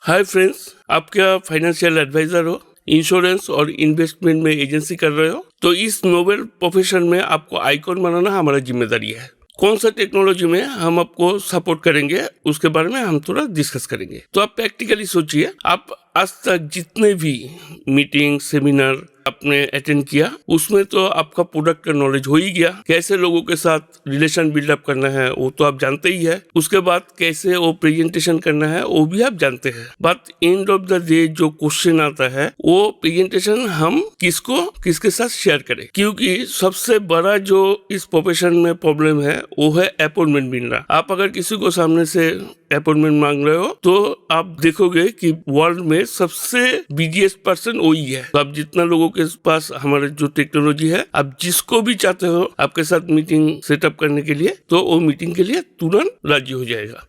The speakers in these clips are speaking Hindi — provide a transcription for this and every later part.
हाय फ्रेंड्स, आप क्या फाइनेंशियल एडवाइजर हो, इंश्योरेंस और इन्वेस्टमेंट में एजेंसी कर रहे हो? तो इस नोबेल प्रोफेशन में आपको आइकॉन बनाना हमारा जिम्मेदारी है। कौन सा टेक्नोलॉजी में हम आपको सपोर्ट करेंगे उसके बारे में हम थोड़ा डिस्कस करेंगे। तो आप प्रैक्टिकली सोचिए, आप आज तक जितने भी मीटिंग सेमिनार आपने अटेंड किया उसमें तो आपका प्रोडक्ट का नॉलेज हो ही गया। कैसे लोगों के साथ रिलेशन बिल्डअप करना है वो तो आप जानते ही है। उसके बाद कैसे वो प्रेजेंटेशन करना है वो भी आप जानते हैं। But end of the day जो क्वेश्चन आता है वो प्रेजेंटेशन हम किसके साथ शेयर करें, क्योंकि सबसे बड़ा जो इस प्रोफेशन में प्रॉब्लम है वो है अपॉइंटमेंट मिलना। आप अगर किसी को सामने से अपॉइंटमेंट मांग रहे हो तो आप देखोगे कि वर्ल्ड में सबसे बिजीएस्ट पर्सन वही है। तो आप जितना लोगों के पास हमारे जो टेक्नोलॉजी है, आप जिसको भी चाहते हो आपके साथ मीटिंग सेटअप करने के लिए, तो वो मीटिंग के लिए तुरंत राजी हो जाएगा।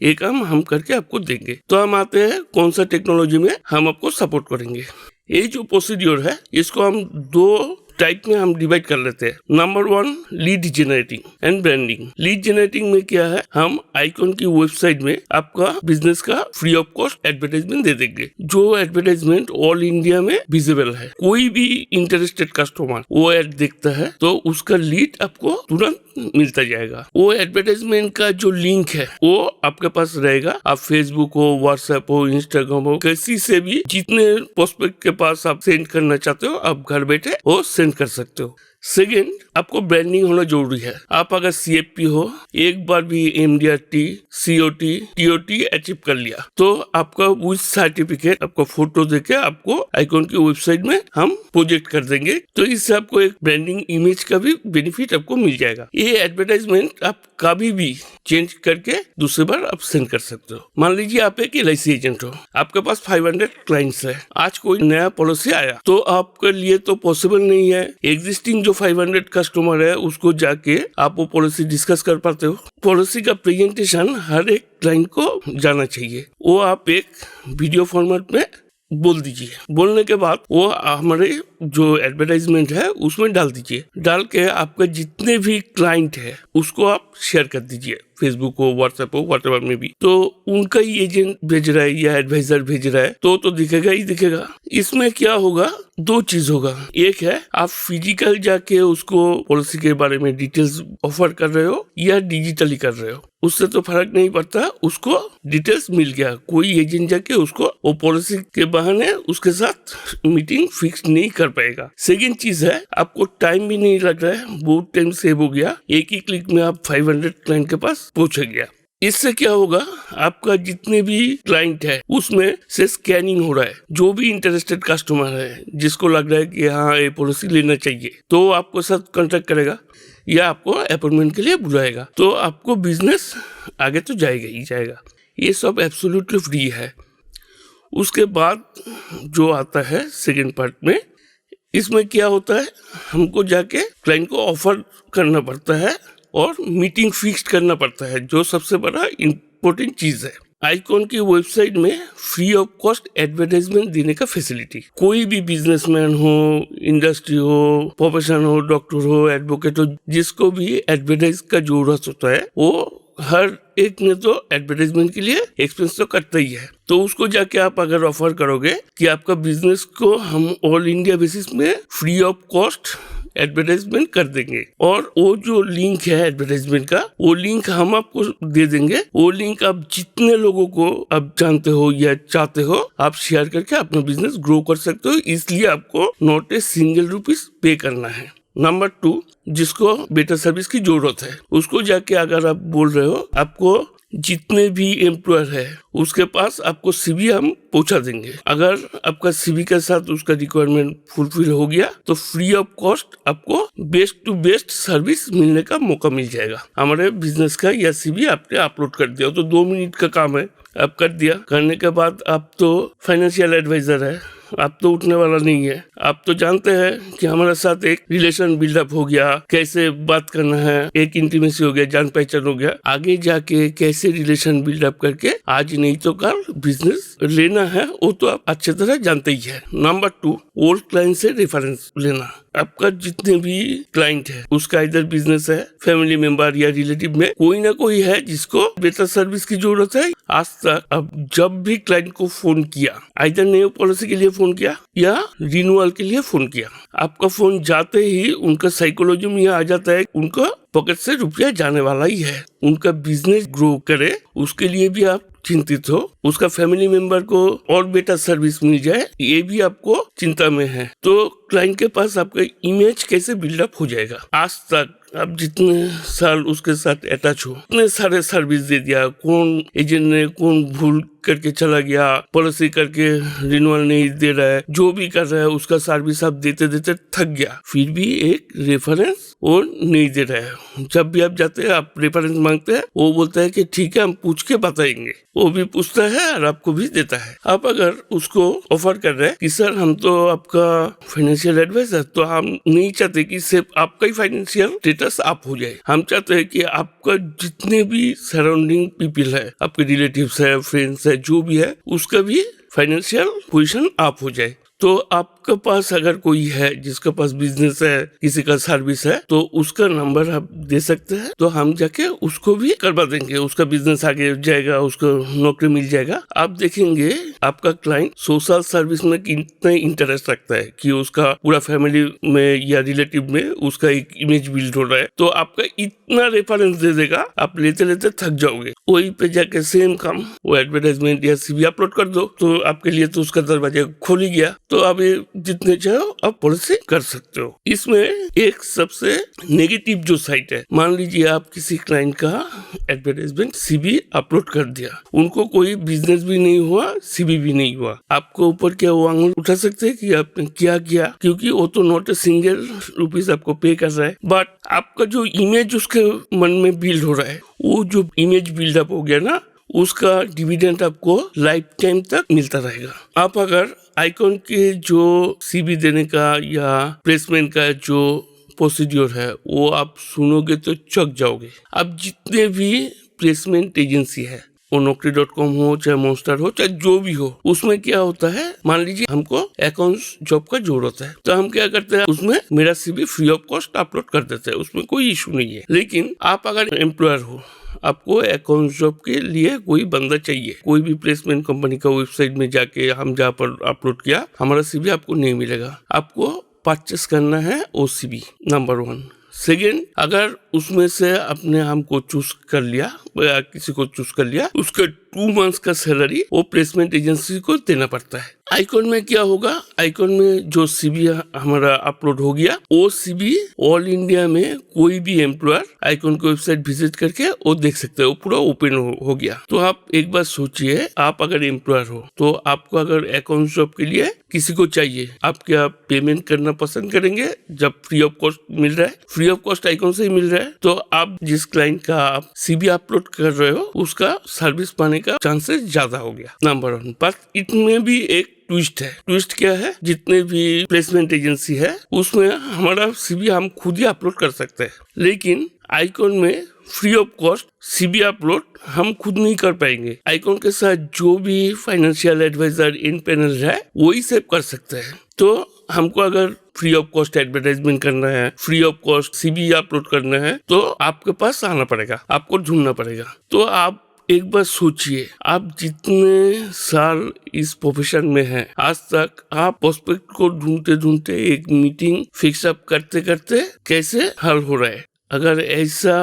ये काम हम करके आपको देंगे। तो हम आते हैं कौन सा टेक्नोलॉजी में हम आपको सपोर्ट करेंगे। ये जो प्रोसीड्योर है इसको हम दो टाइप में हम डिवाइड कर लेते हैं। Number 1, lead generating and branding. Lead generating में क्या है, हम आइकॉन की वेबसाइट में आपका बिजनेस का फ्री ऑफ कॉस्ट एडवर्टाइजमेंट दे देंगे। जो एडवर्टाइजमेंट ऑल इंडिया में विजिबल है, कोई भी इंटरेस्टेड कस्टमर वो एड देखता है तो उसका लीड आपको तुरंत मिलता जाएगा। वो एडवर्टाइजमेंट का जो लिंक है वो आपके पास रहेगा। आप फेसबुक हो, व्हाट्सएप हो, इंस्टाग्राम हो, किसी से भी जितने प्रोस्पेक्ट के पास आप सेंड करना चाहते हो आप घर बैठे वो सेंड कर सकते हो। सेकेंड, आपको ब्रांडिंग होना जरूरी है। आप अगर सीएफपी हो, एक बार भी एमडीआरटी, सीओटी, टीओटी अचीव कर लिया तो आपका विथ सर्टिफिकेट आपका फोटो देके आपको आइकॉन की वेबसाइट में हम प्रोजेक्ट कर देंगे। तो इससे आपको एक ब्रांडिंग इमेज का भी बेनिफिट आपको मिल जाएगा। ये एडवर्टाइजमेंट आप कभी भी चेंज करके दूसरी बार आप सेंड कर सकते हो। मान लीजिए आप एक LIC एजेंट हो, आपके पास 500 क्लाइंट्स है। आज कोई नया पॉलिसी आया तो आपके लिए तो पॉसिबल नहीं है एग्जिस्टिंग जो 500 कस्टमर है उसको जाके आप वो पॉलिसी डिस्कस कर पाते हो। पॉलिसी का प्रेजेंटेशन हर एक क्लाइंट को जाना चाहिए। वो आप एक वीडियो फॉर्मेट में बोल दीजिए। बोलने के बाद वो हमारे जो एडवर्टाइजमेंट है उसमें डाल दीजिए। डाल के आपके जितने भी क्लाइंट है उसको आप शेयर कर दीजिए, फेसबुक हो, व्हाट्सएप हो, व्हाटएवर में भी। तो उनका ही एजेंट भेज रहा है या एडवाइजर भेज रहा है तो दिखेगा ही दिखेगा। इसमें क्या होगा, दो चीज होगा। एक है आप फिजिकल जाके उसको पॉलिसी के बारे में डिटेल्स ऑफर कर रहे हो या डिजिटली कर रहे हो, उससे तो फर्क नहीं पड़ता। उसको डिटेल्स मिल गया, कोई एजेंट जाके उसको वो पॉलिसी के बहाने उसके साथ मीटिंग फिक्स नहीं कर पाएगा। सेकेंड चीज है, आपको टाइम भी नहीं लग रहा है, बहुत टाइम सेव हो गया। एक ही क्लिक में आप 500 क्लाइंट के पास पहुंच गया। इससे क्या होगा, आपका जितने भी क्लाइंट है उसमें से स्कैनिंग हो रहा है। जो भी इंटरेस्टेड कस्टमर है जिसको लग रहा है कि हाँ ये पॉलिसी लेना चाहिए तो आपको साथ कांटेक्ट करेगा या आपको अपॉइंटमेंट के लिए बुलाएगा। तो आपको बिजनेस आगे तो जाएगा ही जाएगा। ये सब एब्सोल्युटली फ्री है। उसके बाद जो आता है सेकेंड पार्ट में, इसमें क्या होता है, हमको जाके क्लाइंट को ऑफर करना पड़ता है और मीटिंग फिक्स करना पड़ता है, जो सबसे बड़ा इम्पोर्टेंट चीज है। आइकॉन की वेबसाइट में फ्री ऑफ कॉस्ट एडवर्टाइजमेंट देने का फैसिलिटी। कोई भी बिजनेसमैन हो, इंडस्ट्री हो, प्रोफेशन हो, डॉक्टर हो, एडवोकेट हो, जिसको भी एडवर्टाइज का जरूरत होता है वो हर एक ने तो एडवर्टाइजमेंट के लिए एक्सपेंस तो करता ही है। तो उसको जाके आप अगर ऑफर करोगे कि आपका बिजनेस को हम ऑल इंडिया बेसिस में फ्री ऑफ कॉस्ट एडवर्टाइजमेंट कर देंगे और वो जो लिंक है एडवर्टाइजमेंट का, वो लिंक हम आपको दे देंगे। वो लिंक आप जितने लोगों को आप जानते हो या चाहते हो आप शेयर करके अपना बिजनेस ग्रो कर सकते हो। इसलिए आपको नॉट ए सिंगल रुपीस पे करना है। नंबर 2, जिसको बेटर सर्विस की जरूरत है उसको जाके अगर आप बोल रहे हो, आपको जितने भी एम्प्लॉयर है उसके पास आपको CV हम पहुंचा देंगे। अगर आपका CV के साथ उसका रिक्वायरमेंट फुलफिल हो गया तो फ्री ऑफ कॉस्ट आपको बेस्ट टू बेस्ट सर्विस मिलने का मौका मिल जाएगा। हमारे बिजनेस का या CV आपने अपलोड कर दिया तो 2 मिनट का काम है, आप कर दिया। करने के बाद आप तो फाइनेंशियल एडवाइजर है, आप तो उठने वाला नहीं है। आप तो जानते हैं कि हमारे साथ एक रिलेशन बिल्डअप हो गया, कैसे बात करना है, एक इंटीमेसी हो गया, जान पहचान हो गया। आगे जाके कैसे रिलेशन बिल्डअप करके आज नहीं तो कल बिजनेस लेना है वो तो आप अच्छी तरह जानते ही है। नंबर 2, ओल्ड क्लाइंट से रेफरेंस लेना। आपका जितने भी क्लाइंट है उसका इधर बिजनेस है, फैमिली मेंबर या रिलेटिव में कोई ना कोई है जिसको बेटर सर्विस की जरूरत है। आज तक अब जब भी क्लाइंट को फोन किया, इधर न्यू पॉलिसी के लिए फोन किया या रिन्यूअल के लिए फोन किया, आपका फोन जाते ही उनका साइकोलॉजी में आ जाता है उनका पॉकेट से रुपया जाने वाला ही है। उनका बिजनेस ग्रो करे उसके लिए भी आप चिंतित हो, उसका फैमिली मेंबर को और बेटर सर्विस मिल जाए ये भी आपको चिंता में है। तो क्लाइंट के पास आपका इमेज कैसे बिल्डअप हो जाएगा। आज तक आप जितने साल उसके साथ अटैच हो, इतने सारे सर्विस दे दिया, कौन एजेंट ने कौन भूल करके चला गया, पॉलिसी करके रिन्यूअल नहीं दे रहा है, जो भी कर रहा है उसका सर्विस आप देते देते थक गया, फिर भी एक रेफरेंस वो नहीं दे रहा है। जब भी आप जाते हैं आप रेफरेंस मांगते हैं, वो बोलता है कि ठीक है हम पूछ के बताएंगे, वो भी पूछता है और आपको भी देता है। आप अगर उसको ऑफर कर रहे हैं कि सर हम तो आपका फाइनेंशियल एडवाइजर, तो हम नहीं चाहते कि सिर्फ आपका ही फाइनेंशियल स्टेटस आप हो जाए, हम चाहते हैं कि आपका जितने भी सराउंडिंग पीपल है, आपके रिलेटिव्स है, फ्रेंड्स है, जो भी है उसका भी फाइनेंशियल पोजीशन आप हो जाए। तो आपके पास अगर कोई है जिसके पास बिजनेस है, किसी का सर्विस है, तो उसका नंबर आप दे सकते हैं, तो हम जाके उसको भी करवा देंगे, उसका बिजनेस आगे जाएगा, उसको नौकरी मिल जाएगा। आप देखेंगे आपका क्लाइंट सोशल सर्विस में कितना इंटरेस्ट रखता है कि उसका पूरा फैमिली में या रिलेटिव में उसका एक इमेज बिल्ड हो रहा है, तो आपका इतना रेफरेंस दे देगा, आप लेते लेते थक जाओगे। वही पे जाके सेम काम वो एडवर्टाइजमेंट या सीवी अपलोड कर दो, तो आपके लिए तो उसका दरवाजा खोल ही गया। तो आप जितने चाहो आप पॉलिसी कर सकते हो। इसमें एक सबसे नेगेटिव जो साइट है, मान लीजिए आप किसी क्लाइंट का एडवर्टाइजमेंट सीवी अपलोड कर दिया, उनको कोई बिजनेस भी नहीं हुआ, सीवी भी नहीं हुआ, आपको ऊपर क्या वो आंगुल उठा सकते हैं कि आपने क्या किया, क्योंकि वो तो नॉट ए सिंगल रुपीज आपको पे कर रहा है, बट आपका जो इमेज उसके मन में बिल्ड हो रहा है, वो जो इमेज बिल्डअप हो गया ना, उसका डिविडेंड आपको लाइफ टाइम तक मिलता रहेगा। आप अगर आइकॉन के जो सीवी देने का या प्लेसमेंट का जो प्रोसीड्योर है वो आप सुनोगे तो चौंक जाओगे। अब जितने भी प्लेसमेंट एजेंसी है, वो Naukri.com हो, चाहे मॉन्स्टर हो, चाहे जो भी हो, उसमें क्या होता है, मान लीजिए हमको अकाउंट्स जॉब का जरूरत है, तो हम क्या करते हैं, उसमें मेरा CV free of cost upload कर देते हैं, उसमें कोई इशू नहीं है। लेकिन आप अगर एम्प्लॉयर हो, आपको अकाउंट जॉब के लिए कोई बंदा चाहिए, कोई भी प्लेसमेंट कंपनी का वेबसाइट में जाके हम जहाँ पर अपलोड किया, हमारा सीवी आपको नहीं मिलेगा। आपको परचेस करना है वो सीवी, नंबर 1। सेकेंड, अगर उसमें से अपने हमको चूज कर लिया या किसी को चूज कर लिया, उसके 2 मंथ्स का सैलरी वो प्लेसमेंट एजेंसी को देना पड़ता है। आइकॉन में क्या होगा, आइकॉन में जो सीवी हमारा अपलोड हो गया, वो सीवी ऑल इंडिया में कोई भी एम्प्लॉयर आइकॉन की वेबसाइट विजिट करके वो देख सकते हैं, वो पूरा ओपन हो गया। तो आप एक बार सोचिए, आप अगर एम्प्लॉयर हो तो आपको अगर अकाउंट जॉब के लिए किसी को चाहिए, आप क्या पेमेंट करना पसंद करेंगे जब फ्री ऑफ कॉस्ट मिल रहा है? फ्री ऑफ कॉस्ट आइकॉन से ही मिल रहा है, तो आप जिस क्लाइंट का आप सीवी अपलोड कर रहे हो उसका सर्विस पाने का चांसेस ज्यादा हो गया, नंबर 1। पर इसमें भी एक ट्विस्ट है। ट्विस्ट क्या है, जितने भी प्लेसमेंट एजेंसी है उसमें हमारा सीवी हम खुद ही अपलोड कर सकते हैं, लेकिन आइकॉन में free of cost CV upload हम खुद नहीं कर पाएंगे। आइकॉन के साथ जो भी फाइनेंशियल एडवाइजर इन पैनल है वही सेव कर सकते हैं। तो हमको अगर फ्री ऑफ कॉस्ट एडवर्टाइजमेंट करना है, free of cost CV upload करना है, तो आपके पास आना पड़ेगा, आपको ढूंढना पड़ेगा। तो आप एक बार सोचिए, आप जितने साल इस प्रोफेशन में हैं, आज तक आप प्रोस्पेक्ट को ढूंढते ढूंढते एक मीटिंग फिक्स अप करते करते कैसे हल हो रहा है। अगर ऐसा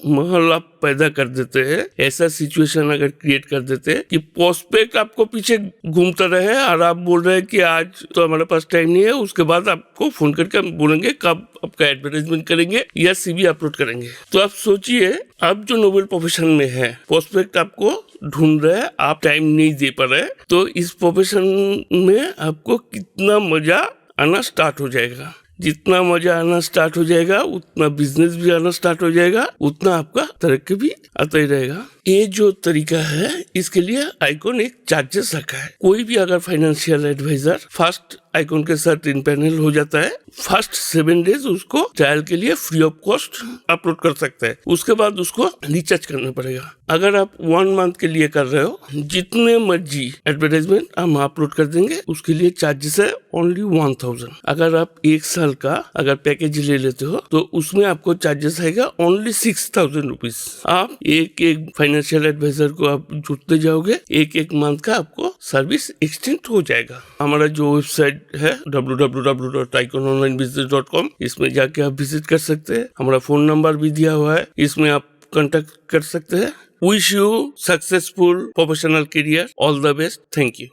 माहौल आप पैदा कर देते हैं, ऐसा सिचुएशन अगर क्रिएट कर देते हैं कि प्रोस्पेक्ट आपको पीछे घूमता रहे और आप बोल रहे हैं कि आज तो हमारे पास टाइम नहीं है, उसके बाद आपको फोन करके हम बोलेंगे कब आपका एडवर्टाइजमेंट करेंगे या सीवी अपलोड करेंगे। तो आप सोचिए, आप जो नोबेल प्रोफेशन में है, प्रोस्पेक्ट आपको ढूंढ रहे हैं, आप टाइम नहीं दे पा रहे, तो इस प्रोफेशन में आपको कितना मजा आना स्टार्ट हो जाएगा। जितना मजा आना स्टार्ट हो जाएगा, उतना बिजनेस भी आना स्टार्ट हो जाएगा, उतना आपका तरक्की भी आता ही रहेगा। ये जो तरीका है इसके लिए आइकॉन एक चार्जेस रखा है। कोई भी अगर फाइनेंशियल एडवाइजर फर्स्ट आइकॉन के साथ इन पैनल हो जाता है, फर्स्ट 7 डेज उसको ट्रायल के लिए फ्री ऑफ कॉस्ट अपलोड कर सकता है। उसके बाद उसको रिचार्ज करना पड़ेगा। अगर आप 1 मंथ के लिए कर रहे हो, जितने मर्जी एडवर्टाइजमेंट हम अपलोड कर देंगे, उसके लिए चार्जेस है ओनली 1000। अगर आप 1 साल का अगर पैकेज ले लेते हो तो उसमें आपको चार्जेस आएगा ओनली 6000 रुपीज। आप एक फाइनेंशियल एडवाइजर को आप जुड़ते जाओगे, एक मंथ का आपको सर्विस एक्सटेंड हो जाएगा। हमारा जो वेबसाइट है www.icononlinebusiness.com, इसमें जाके आप विजिट कर सकते हैं। हमारा फोन नंबर भी दिया हुआ है, इसमें आप कांटेक्ट कर सकते हैं। Wish you successful professional career, all the best, thank you.